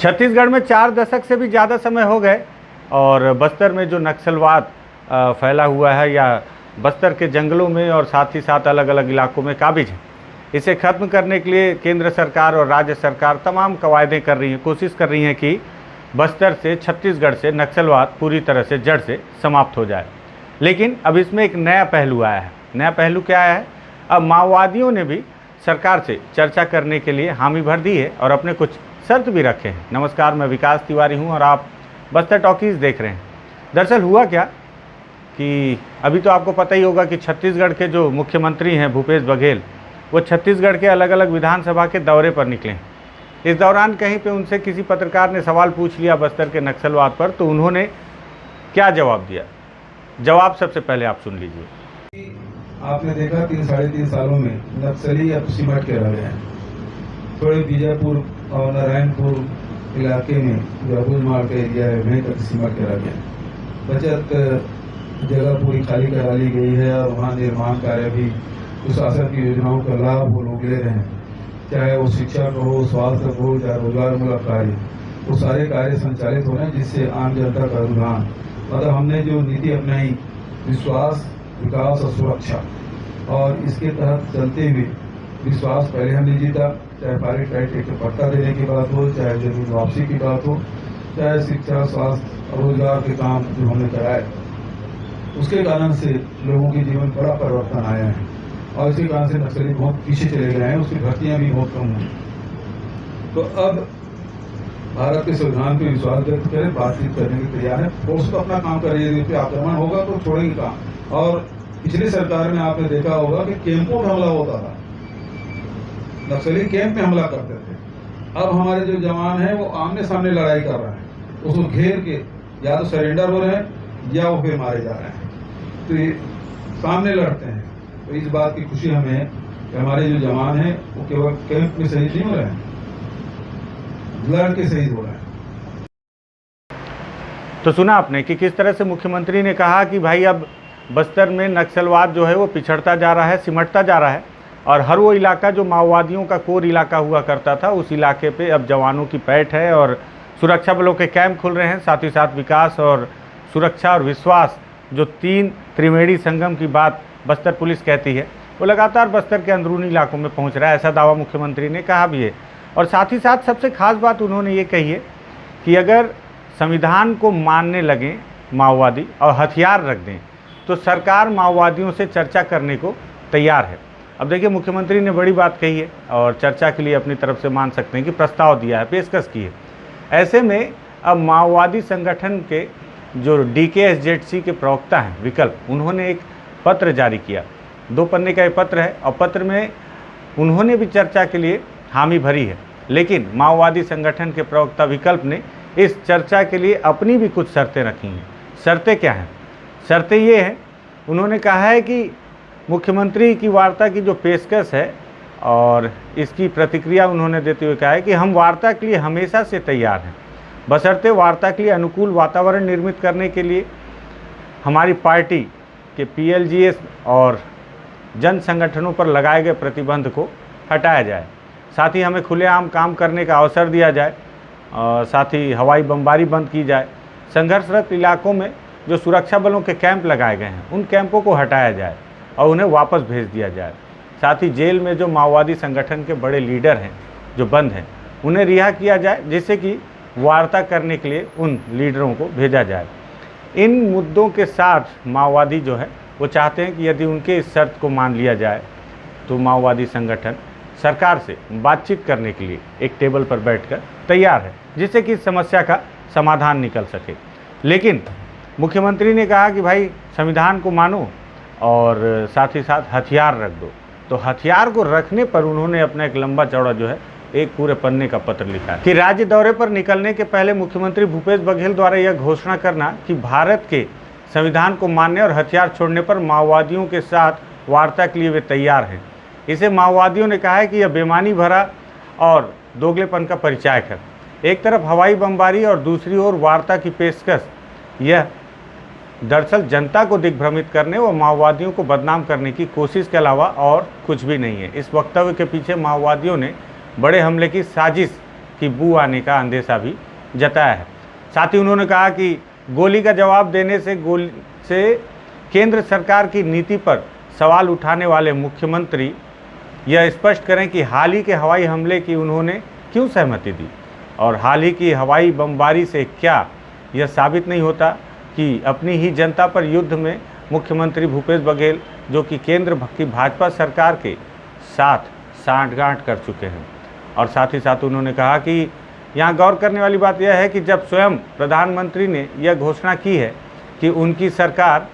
छत्तीसगढ़ में 4 दशक से भी ज़्यादा समय हो गए और बस्तर में जो नक्सलवाद फैला हुआ है या बस्तर के जंगलों में और साथ ही साथ अलग अलग इलाकों में काबिज है, इसे ख़त्म करने के लिए केंद्र सरकार और राज्य सरकार तमाम कवायदें कर रही हैं, कोशिश कर रही हैं कि बस्तर से छत्तीसगढ़ से नक्सलवाद पूरी तरह से जड़ से समाप्त हो जाए। लेकिन अब इसमें एक नया पहलू आया है। नया पहलू क्या आया है? अब माओवादियों ने भी सरकार से चर्चा करने के लिए हामी भर दी है और अपने कुछ शर्त भी रखे हैं। नमस्कार, मैं विकास तिवारी हूं और आप बस्तर टॉकीज़ देख रहे हैं। दरअसल हुआ क्या कि अभी तो आपको पता ही होगा कि छत्तीसगढ़ के जो मुख्यमंत्री हैं भूपेश बघेल, वो छत्तीसगढ़ के अलग अलग विधानसभा के दौरे पर निकले हैं। इस दौरान कहीं पे उनसे किसी पत्रकार ने सवाल पूछ लिया बस्तर के नक्सलवाद पर, तो उन्होंने क्या जवाब दिया, जवाब सबसे पहले आप सुन लीजिए। आपने देखा 3-3.5 सालों में नक्सली अब सिमट के रह गए हैं। थोड़े बीजापुर और नारायणपुर इलाके में जो अबूझमाड़ का एरिया है वहीं तक सिमट के रह गए। बचत जगह पूरी खाली करा ली गई है और वहाँ निर्माण कार्य भी शासन की योजनाओं का लाभ वो लोग ले रहे हैं, चाहे वो शिक्षा का हो, स्वास्थ्य का हो, चाहे रोजगार मूलक कार्य, वो सारे कार्य संचालित हो रहे हैं जिससे आम जनता का रुझान, मतलब हमने जो नीति अपनाई विश्वास, विकास और सुरक्षा, और इसके तहत चलते हुए विश्वास पहले हमने जीता, चाहे पायलट राइट एक पट्टा देने की बात हो, चाहे जमीन वापसी की बात हो, चाहे शिक्षा, स्वास्थ्य और रोजगार के काम जो हमने कराए, उसके कारण से लोगों के जीवन बड़ा परिवर्तन आया है और इसी कारण से नक्सली बहुत पीछे चले गए हैं, उसकी भर्तियां भी बहुत कम हुई। तो अब भारत के संविधान पे विश्वास व्यक्त करें, बातचीत करने के तैयार है, फोर्स तो अपना काम करिए, इस पर आक्रमण होगा तो छोड़ेंगे काम। और पिछली सरकार में आपने देखा होगा कि कैंपों में हमला होता था, नक्सली कैंप में हमला करते थे। अब हमारे जो जवान हैं वो आमने सामने लड़ाई कर रहे हैं, उसको घेर के या तो सरेंडर हो रहे हैं या वो फिर मारे जा रहे हैं, तो ये सामने लड़ते हैं। तो इस बात की खुशी हमें है कि हमारे जो जवान हैं वो केवल कैंप में शहीद नहीं हो रहे हैं, लड़ के शहीद हो रहे हैं। तो सुना आपने कि किस तरह से मुख्यमंत्री ने कहा कि भाई अब बस्तर में नक्सलवाद जो है वो पिछड़ता जा रहा है, सिमटता जा रहा है और हर वो इलाका जो माओवादियों का कोर इलाका हुआ करता था, उस इलाके पे अब जवानों की पैठ है और सुरक्षा बलों के कैंप खुल रहे हैं। साथ ही साथ विकास और सुरक्षा और विश्वास, जो 3 त्रिवेणी संगम की बात बस्तर पुलिस कहती है, वो लगातार बस्तर के अंदरूनी इलाकों में पहुंच रहा है, ऐसा दावा मुख्यमंत्री ने कहा भी है। और साथ ही साथ सबसे खास बात उन्होंने ये कही है कि अगर संविधान को मानने लगें माओवादी और हथियार रख दें तो सरकार माओवादियों से चर्चा करने को तैयार है। अब देखिए, मुख्यमंत्री ने बड़ी बात कही है और चर्चा के लिए अपनी तरफ से मान सकते हैं कि प्रस्ताव दिया है, पेशकश की है। ऐसे में अब माओवादी संगठन के जो DKSZC के प्रवक्ता हैं विकल्प, उन्होंने एक पत्र जारी किया, 2 पन्ने का ये पत्र है और पत्र में उन्होंने भी चर्चा के लिए हामी भरी है। लेकिन माओवादी संगठन के प्रवक्ता विकल्प ने इस चर्चा के लिए अपनी भी कुछ शर्तें रखी हैं। शर्तें क्या हैं? शर्तें ये हैं, उन्होंने कहा है कि मुख्यमंत्री की वार्ता की जो पेशकश है और इसकी प्रतिक्रिया उन्होंने देते हुए कहा है कि हम वार्ता के लिए हमेशा से तैयार हैं, बशर्ते वार्ता के लिए अनुकूल वातावरण निर्मित करने के लिए हमारी पार्टी के PLGS और जन संगठनों पर लगाए गए प्रतिबंध को हटाया जाए, साथ ही हमें खुलेआम काम करने का अवसर दिया जाए और साथ ही हवाई बमबारी बंद की जाए, संघर्षरत इलाकों में जो सुरक्षा बलों के कैंप लगाए गए हैं उन कैंपों को हटाया जाए और उन्हें वापस भेज दिया जाए, साथ ही जेल में जो माओवादी संगठन के बड़े लीडर हैं जो बंद हैं उन्हें रिहा किया जाए, जिससे कि वार्ता करने के लिए उन लीडरों को भेजा जाए। इन मुद्दों के साथ माओवादी जो है वो चाहते हैं कि यदि उनके इस शर्त को मान लिया जाए तो माओवादी संगठन सरकार से बातचीत करने के लिए एक टेबल पर बैठकर तैयार है, जिससे कि इस समस्या का समाधान निकल सके। लेकिन मुख्यमंत्री ने कहा कि भाई संविधान को मानो और साथ ही साथ हथियार रख दो। तो हथियार को रखने पर उन्होंने अपना एक लंबा चौड़ा जो है एक पूरे पन्ने का पत्र लिखा है कि राज्य दौरे पर निकलने के पहले मुख्यमंत्री भूपेश बघेल द्वारा यह घोषणा करना कि भारत के संविधान को मानने और हथियार छोड़ने पर माओवादियों के साथ वार्ता के लिए वे तैयार हैं। इसे माओवादियों ने कहा है कि यह बेईमानी भरा और दोगलेपन का परिचायक है। एक तरफ हवाई बमबारी और दूसरी ओर वार्ता की पेशकश, यह दरअसल जनता को दिग्भ्रमित करने व माओवादियों को बदनाम करने की कोशिश के अलावा और कुछ भी नहीं है। इस वक्तव्य के पीछे माओवादियों ने बड़े हमले की साजिश की बू आने का अंदेशा भी जताया है। साथ ही उन्होंने कहा कि गोली का जवाब देने से केंद्र सरकार की नीति पर सवाल उठाने वाले मुख्यमंत्री यह स्पष्ट करें कि हाल ही के हवाई हमले की उन्होंने क्यों सहमति दी, और हाल ही की हवाई बमबारी से क्या यह साबित नहीं होता कि अपनी ही जनता पर युद्ध में मुख्यमंत्री भूपेश बघेल, जो कि केंद्र की भाजपा सरकार के साथ सांठगांठ कर चुके हैं। और साथ ही साथ उन्होंने कहा कि यहाँ गौर करने वाली बात यह है कि जब स्वयं प्रधानमंत्री ने यह घोषणा की है कि उनकी सरकार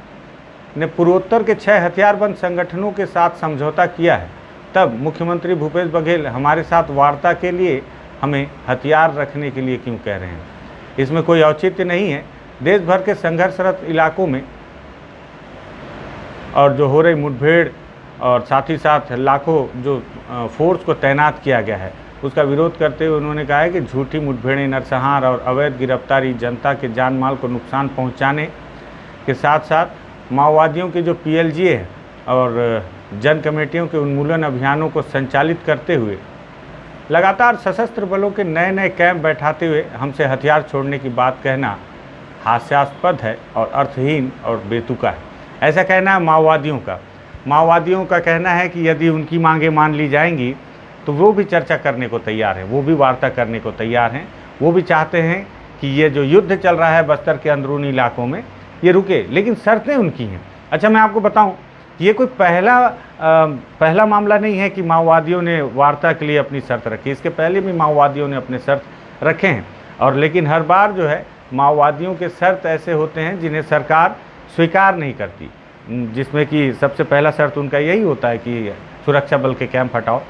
ने पूर्वोत्तर के 6 हथियारबंद संगठनों के साथ समझौता किया है, तब मुख्यमंत्री भूपेश बघेल हमारे साथ वार्ता के लिए हमें हथियार रखने के लिए क्यों कह रहे हैं। इसमें कोई औचित्य नहीं है। देश भर के संघर्षरत इलाकों में और जो हो रही मुठभेड़ और साथ ही साथ लाखों जो फोर्स को तैनात किया गया है, उसका विरोध करते हुए उन्होंने कहा है कि झूठी मुठभेड़ें, नरसंहार और अवैध गिरफ्तारी जनता के जान माल को नुकसान पहुंचाने के साथ साथ माओवादियों के जो PLGA है और जन कमेटियों के उन्मूलन अभियानों को संचालित करते हुए लगातार सशस्त्र बलों के नए नए कैंप बैठाते हुए हमसे हथियार छोड़ने की बात कहना हास्यास्पद है और अर्थहीन और बेतुका है। ऐसा कहना है माओवादियों का कहना है कि यदि उनकी मांगें मान ली जाएंगी तो वो भी चर्चा करने को तैयार हैं, वो भी वार्ता करने को तैयार हैं। वो भी चाहते हैं कि ये जो युद्ध चल रहा है बस्तर के अंदरूनी इलाकों में ये रुके, लेकिन शर्तें उनकी हैं। अच्छा, मैं आपको बताऊं, ये कोई पहला मामला नहीं है कि माओवादियों ने वार्ता के लिए अपनी शर्त रखी। इसके पहले भी माओवादियों ने अपने शर्त रखे हैं, और लेकिन हर बार जो है माओवादियों के शर्त ऐसे होते हैं जिन्हें सरकार स्वीकार नहीं करती, जिसमें कि सबसे पहला शर्त उनका यही होता है कि सुरक्षा बल के कैंप हटाओ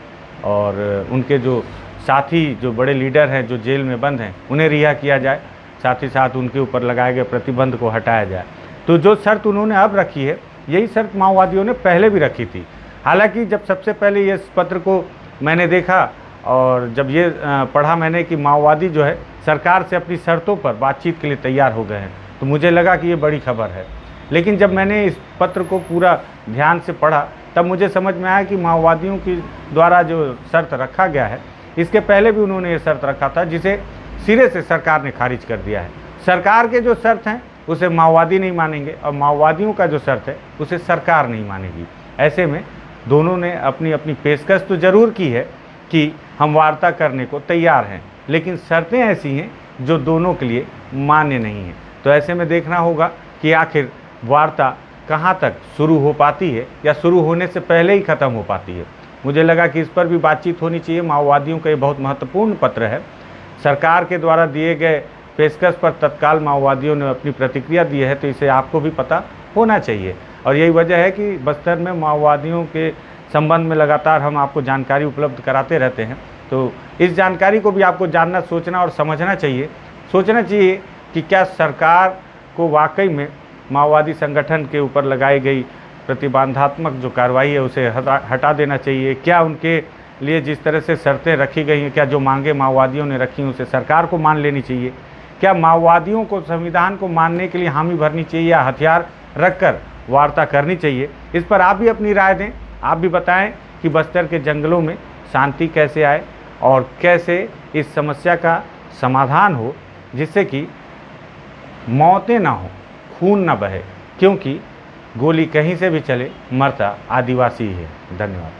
और उनके जो साथी जो बड़े लीडर हैं जो जेल में बंद हैं उन्हें रिहा किया जाए, साथ ही साथ उनके ऊपर लगाए गए प्रतिबंध को हटाया जाए। तो जो शर्त उन्होंने अब रखी है, यही शर्त माओवादियों ने पहले भी रखी थी। हालांकि जब सबसे पहले ये पत्र को मैंने देखा और जब ये पढ़ा मैंने कि माओवादी जो है सरकार से अपनी शर्तों पर बातचीत के लिए तैयार हो गए हैं, तो मुझे लगा कि ये बड़ी खबर है। लेकिन जब मैंने इस पत्र को पूरा ध्यान से पढ़ा तब मुझे समझ में आया कि माओवादियों की द्वारा जो शर्त रखा गया है, इसके पहले भी उन्होंने ये शर्त रखा था, जिसे सिरे से सरकार ने खारिज कर दिया है। सरकार के जो शर्त हैं उसे माओवादी नहीं मानेंगे और माओवादियों का जो शर्त है उसे सरकार नहीं मानेगी। ऐसे में दोनों ने अपनी अपनी पेशकश तो ज़रूर की है कि हम वार्ता करने को तैयार हैं, लेकिन शर्तें ऐसी हैं जो दोनों के लिए मान्य नहीं हैं। तो ऐसे में देखना होगा कि आखिर वार्ता कहाँ तक शुरू हो पाती है या शुरू होने से पहले ही ख़त्म हो पाती है। मुझे लगा कि इस पर भी बातचीत होनी चाहिए। माओवादियों का ये बहुत महत्वपूर्ण पत्र है। सरकार के द्वारा दिए गए पेशकश पर तत्काल माओवादियों ने अपनी प्रतिक्रिया दी है, तो इसे आपको भी पता होना चाहिए। और यही वजह है कि बस्तर में माओवादियों के संबंध में लगातार हम आपको जानकारी उपलब्ध कराते रहते हैं। तो इस जानकारी को भी आपको जानना, सोचना और समझना चाहिए। सोचना चाहिए कि क्या सरकार को वाकई में माओवादी संगठन के ऊपर लगाई गई प्रतिबंधात्मक जो कार्रवाई है उसे हटा देना चाहिए। क्या उनके लिए जिस तरह से शर्तें रखी गई हैं, क्या जो मांगे माओवादियों ने रखी हैं उसे सरकार को मान लेनी चाहिए? क्या माओवादियों को संविधान को मानने के लिए हामी भरनी चाहिए या हथियार रखकर वार्ता करनी चाहिए? इस पर आप भी अपनी राय दें। आप भी बताएं कि बस्तर के जंगलों में शांति कैसे आए और कैसे इस समस्या का समाधान हो, जिससे कि मौतें ना हो, खून ना बहे, क्योंकि गोली कहीं से भी चले मरता आदिवासी ही है। धन्यवाद।